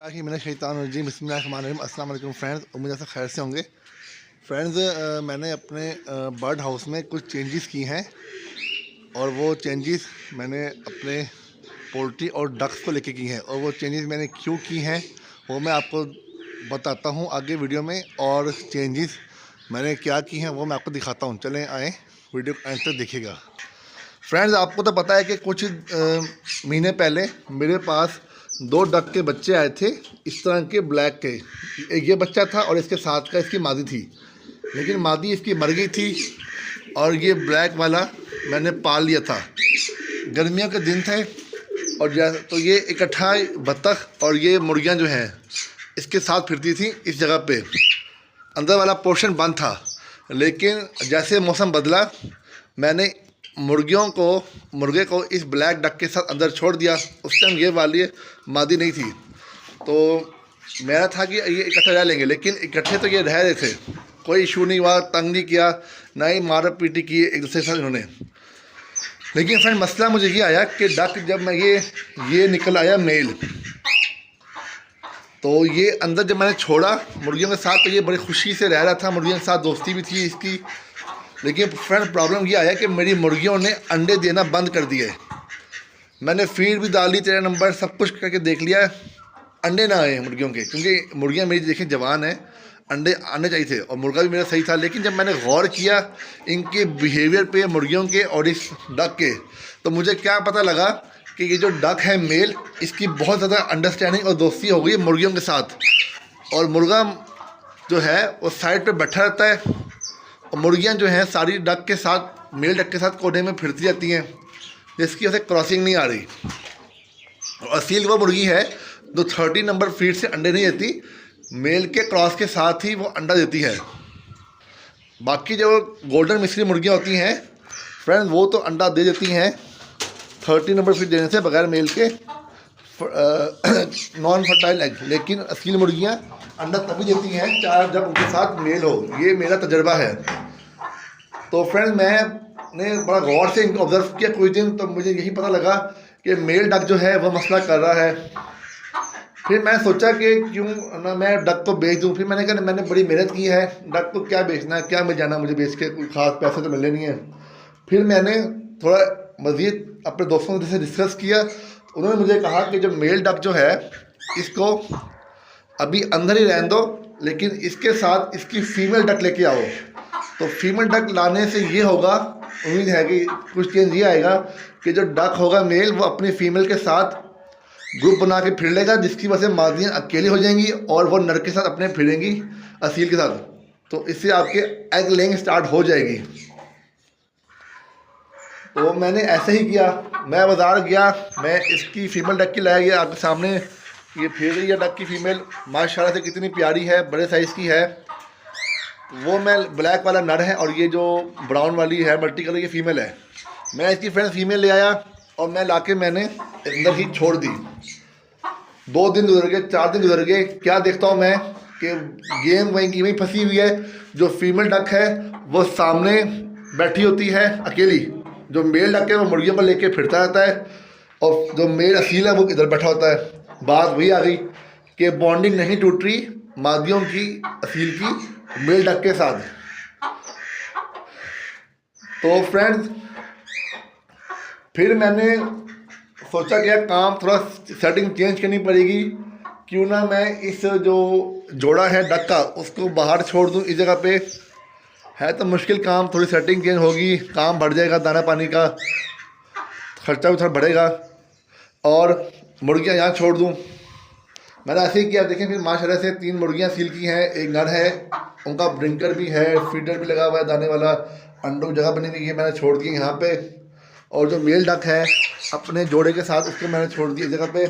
कि मैंने शैतानुर्रजीम बिस्मिल्लाहिर्रहमानिर्रहीम। अस्सलाम वालेकुम फ्रेंड्स, उम्मीद है खैर से होंगे। फ्रेंड्स, मैंने अपने बर्ड हाउस में कुछ चेंजेस की हैं और वो चेंजेस मैंने अपने पोल्ट्री और डक्स को लेके की हैं। और वो चेंजेस मैंने क्यों की हैं वो मैं आपको बताता हूँ आगे वीडियो में। और चेंजेस मैंने क्या की हैं वो मैं आपको दिखाता हूँ। चलें आए वीडियो एंड तक देखिएगा। फ्रेंड्स, आपको तो पता है कि कुछ महीने पहले मेरे पास दो डक के बच्चे आए थे, इस तरह के ब्लैक के। एक ये बच्चा था और इसके साथ का इसकी मादी थी, लेकिन मादी इसकी मर गई थी और ये ब्लैक वाला मैंने पाल लिया था। गर्मियों के दिन थे और तो ये इकट्ठा बत्तख और ये मुर्गियां जो हैं इसके साथ फिरती थी इस जगह पे। अंदर वाला पोर्शन बंद था, लेकिन जैसे मौसम बदला मैंने मुर्गे को इस ब्लैक डक के साथ अंदर छोड़ दिया। उस टाइम ये वाली मादी नहीं थी, तो मेरा था कि ये इकट्ठे रह लेंगे, लेकिन इकट्ठे तो ये रह रहे थे, कोई इशू नहीं हुआ, तंग नहीं किया, ना ही मार पीटी की एक दूसरे के साथ इन्होंने। लेकिन फ्रेंड मसला मुझे ये आया कि डक जब मैं ये निकल आया मेल, तो ये अंदर जब मैंने छोड़ा मुर्गियों के साथ तो ये बड़ी खुशी से रह रहा था, मुर्गियों के साथ दोस्ती भी थी इसकी। लेकिन फ्रेंड प्रॉब्लम ये आया कि मेरी मुर्गियों ने अंडे देना बंद कर दिए। मैंने फीड भी डाली, 13 नंबर सब कुछ करके देख लिया, अंडे ना आए मुर्गियों के, क्योंकि मुर्गियाँ मेरी देखें जवान है, अंडे आने चाहिए थे और मुर्गा भी मेरा सही था। लेकिन जब मैंने गौर किया इनके बिहेवियर पे, मुर्गियों के और इस डक के, तो मुझे क्या पता लगा कि ये जो डक है मेल, इसकी बहुत ज़्यादा अंडरस्टैंडिंग और दोस्ती हो गई मुर्गियों के साथ। और मुर्गा जो है वो साइड पे बैठा रहता है और मुर्गियां जो हैं सारी डक के साथ, मेल डक के साथ कोने में फिरती रहती हैं, जिसकी वजह से क्रॉसिंग नहीं आ रही। और असील वो मुर्गी है जो 30 नंबर फीड से अंडे नहीं देती, मेल के क्रॉस के साथ ही वो अंडा देती है। बाकी जो गोल्डन मिस्री मुर्गियाँ होती हैं फ्रेंड्स, वो तो अंडा दे देती हैं 30 नंबर फीड देने से बगैर मेल के, नॉन फर्टाइल एग। लेकिन असील मुर्गियाँ अंडा तभी देती हैं चाहे जब उनके साथ मेल हो, ये मेरा तजर्बा है। तो फ्रेंड्स मैंने बड़ा गौर से इनको ऑब्जर्व किया कुछ दिन, तो मुझे यही पता लगा कि मेल डक जो है वह मसला कर रहा है। फिर मैं सोचा कि क्यों ना मैं डक को बेच दूं। फिर मैंने कहा मैंने बड़ी मेहनत की है, डक को क्या बेचना है, क्या मिल जाना मुझे बेच के, कोई ख़ास पैसे तो मिलने नहीं है। फिर मैंने थोड़ा मज़ीद अपने दोस्तों से डिस्कस किया, तो उन्होंने मुझे कहा कि जो मेल डक जो है इसको अभी अंदर ही रहने दो, लेकिन इसके साथ इसकी फ़ीमेल डक लेके आओ। तो फीमेल डक लाने से ये होगा, उम्मीद है कि कुछ चेंज ये आएगा कि जो डक होगा मेल वो अपनी फीमेल के साथ ग्रुप बना के फिर लेगा, जिसकी वजह से मादियाँ अकेली हो जाएंगी और वो नर के साथ अपने फिरेंगी असील के साथ। तो इससे आपके एग लेइंग स्टार्ट हो जाएगी। तो मैंने ऐसे ही किया, मैं बाज़ार गया, मैं इसकी फ़ीमेल डक की लाया गया। आपके सामने ये फिर रही है डक की फ़ीमेल, माशाल्लाह से कितनी प्यारी है, बड़े साइज़ की है। वो मैं ब्लैक वाला नर है और ये जो ब्राउन वाली है मल्टी कलर की फ़ीमेल है। मैं इसकी फ्रेंड फीमेल ले आया और मैं लाके मैंने अंदर ही छोड़ दी। 2 दिन गुजर गए, 4 दिन गुजर गए, क्या देखता हूँ मैं कि गेम वहीं की वहीं फंसी हुई है। जो फीमेल डक है वो सामने बैठी होती है अकेली, जो मेल डक है वो मुर्गियों पर लेके फिरता रहता है और जो मेल असील है वो इधर बैठा होता है। बात वही आ गई कि बॉन्डिंग नहीं टूट रही मादियों की, असील की मेल डक के साथ। तो फ्रेंड्स फिर मैंने सोचा कि यार काम थोड़ा सेटिंग चेंज करनी पड़ेगी, क्यों ना मैं इस जो जोड़ा है डक का उसको बाहर छोड़ दूं इस जगह पे। है तो मुश्किल काम, थोड़ी सेटिंग चेंज होगी, काम बढ़ जाएगा, दाना पानी का खर्चा भी थोड़ा बढ़ेगा, और मुर्गियाँ यहाँ छोड़ दूँ। मैंने ऐसे ही किया। देखें फिर माशाल्लाह से 3 मुर्गियाँ सील की हैं, एक नर है, उनका ब्रिंकर भी है, फीडर भी लगा हुआ है दाने वाला, अंडों की जगह बनी हुई है, मैंने छोड़ दी यहाँ पे। और जो मेल डक है अपने जोड़े के साथ उसको मैंने छोड़ दिया जगह पे,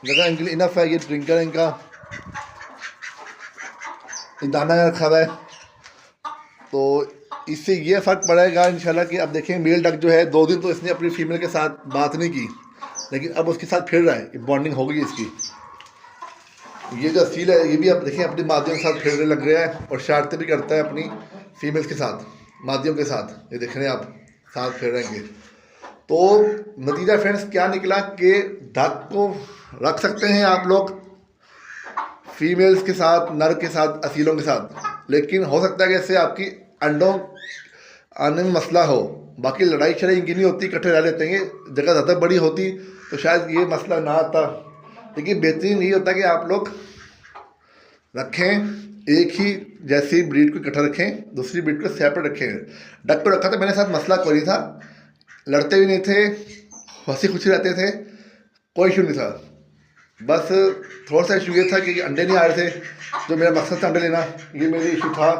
जगह इनके लिए इनफ है। ये ड्रिंकर इनका दाना रखा हुआ है, तो इससे ये फ़र्क पड़ेगा इंशाल्लाह कि अब देखें मेल डक जो है 2 दिन तो इसने अपनी फीमेल के साथ बात नहीं की, लेकिन अब उसके साथ फिर रहा है, बॉन्डिंग हो गई इसकी। ये जो असील है ये भी आप देखें अपनी मादियों के साथ फिरने लग गया है और शरारतें भी करता है अपनी फीमेल्स के साथ, मादियों के साथ। ये देख रहे हैं आप, साथ फिर रहेंगे। तो नतीजा फ्रेंड्स क्या निकला कि डक को रख सकते हैं आप लोग, फीमेल्स के साथ, नर के साथ, असीलों के साथ। लेकिन हो सकता है कि इससे आपकी अंडों आने में मसला हो। बाकी लड़ाई शड़ाई इनकी नहीं होती, इकट्ठे रह लेते हैं। जगह ज़्यादा बड़ी होती तो शायद ये मसला ना आता। लेकिन बेहतरीन यही होता है कि आप लोग रखें, एक ही जैसी ब्रीड को इकट्ठा रखें, दूसरी ब्रीड को सेपरेट रखें। डक को रखा था मैंने, साथ मसला कोई नहीं था, लड़ते भी नहीं थे, हंसी खुशी रहते थे, कोई इशू नहीं था। बस थोड़ा सा इशू ये था कि अंडे नहीं आ रहे थे, जो मेरा मकसद था अंडे लेना, ये मेरी इशू था।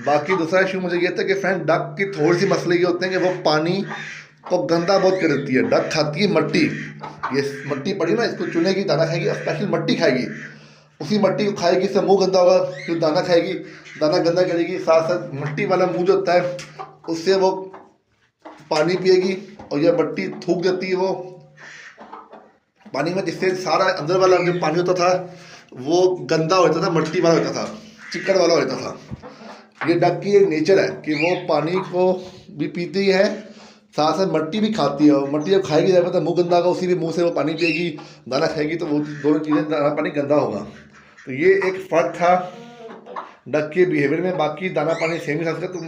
बाकी दूसरा इशू मुझे ये था कि फ्रेंड डक की थोड़ी सी मसले ये होते हैं कि वो पानी को गंदा बहुत कर देती है। डक खाती है मट्टी, ये मट्टी पड़ी ना, इसको चुनेगी, दाना खाएगी, स्पेशल मट्टी खाएगी, उसी मट्टी को खाएगी, इससे मुंह गंदा होगा, फिर दाना खाएगी, दाना गंदा करेगी, साथ साथ मट्टी वाला मुंह जो होता है उससे वो पानी पिएगी और यह मट्टी थूक देती है वो पानी में, जिससे सारा अंदर वाला जो पानी होता था वो गंदा होता था, मट्टी वाला होता था, चिकन वाला होता था। ये डक की एक नेचर है कि वो पानी को भी पीती है, साथ साथ मट्टी भी खाती है। और मट्टी जब खाएगी जब तो मुँह गंदा होगा, उसी भी मुँह से वो पानी पिएगी, दाना खाएगी, तो वो दोनों चीज़ें, दाना पानी गंदा होगा। तो ये एक फ़र्क था डक के बिहेवियर में। बाकी दाना पानी सेम ही था, तो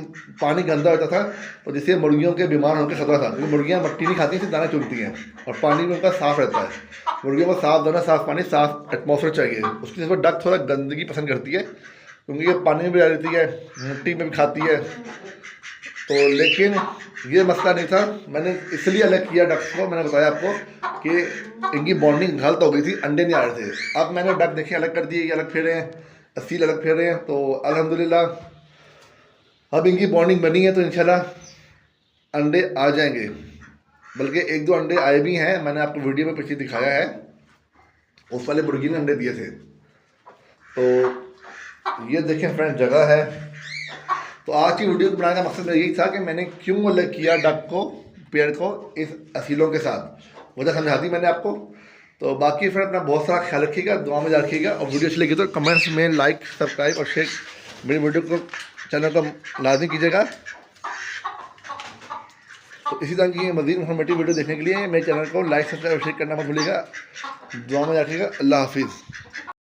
पानी गंदा होता था तो जिससे मुर्गियों के बीमार होने का खतरा था, क्योंकि मुर्गियाँ मट्टी नहीं खाती, सिर्फ दाना चुनती हैं और पानी भी उनका साफ़ रहता है। मुर्गियों को साफ़ दाना, साफ़ पानी, साफ़ एटमॉस्फेयर चाहिए। उसकी वजह से डक थोड़ा गंदगी पसंद करती है, क्योंकि ये पानी में भी रह रहती है, मिट्टी में भी खाती है। तो लेकिन ये मसला नहीं था, मैंने इसलिए अलग किया डक को। मैंने बताया आपको कि इनकी बॉन्डिंग गलत हो गई थी, अंडे नहीं आ रहे थे। अब मैंने डक देखे अलग कर दिए, ये अलग फिर रहे हैं, असील अलग फिर रहे हैं। तो अल्हम्दुलिल्लाह अब इनकी बॉन्डिंग बनी है, तो इंशाल्लाह अंडे आ जाएंगे। बल्कि एक दो अंडे आए भी हैं, मैंने आपको वीडियो में पीछे दिखाया है, उस वाले मुर्गी ने अंडे दिए थे। तो ये देखें फ्रेंड, जगह है। तो आज की वीडियो बनाने का मकसद यही था कि मैंने क्यों अलग किया डक को, पेड़ को, इस असीलों के साथ, वजह समझा दी मैंने आपको। तो बाकी फ्रेंड अपना बहुत सारा ख्याल रखिएगा, दुआ में रखिएगा, और वीडियो अच्छी लगी तो कमेंट्स में लाइक, सब्सक्राइब और शेयर, मेरी वीडियो को, चैनल को लाजमी कीजिएगा। तो इसी तरह की मज़ीद इन्फॉर्मेटिव वीडियो देखने के लिए मेरे चैनल को लाइक, सब्सक्राइब और शेयर करना मत भूलिएगा। दुआ में रखिएगा। अल्लाह हाफिज़।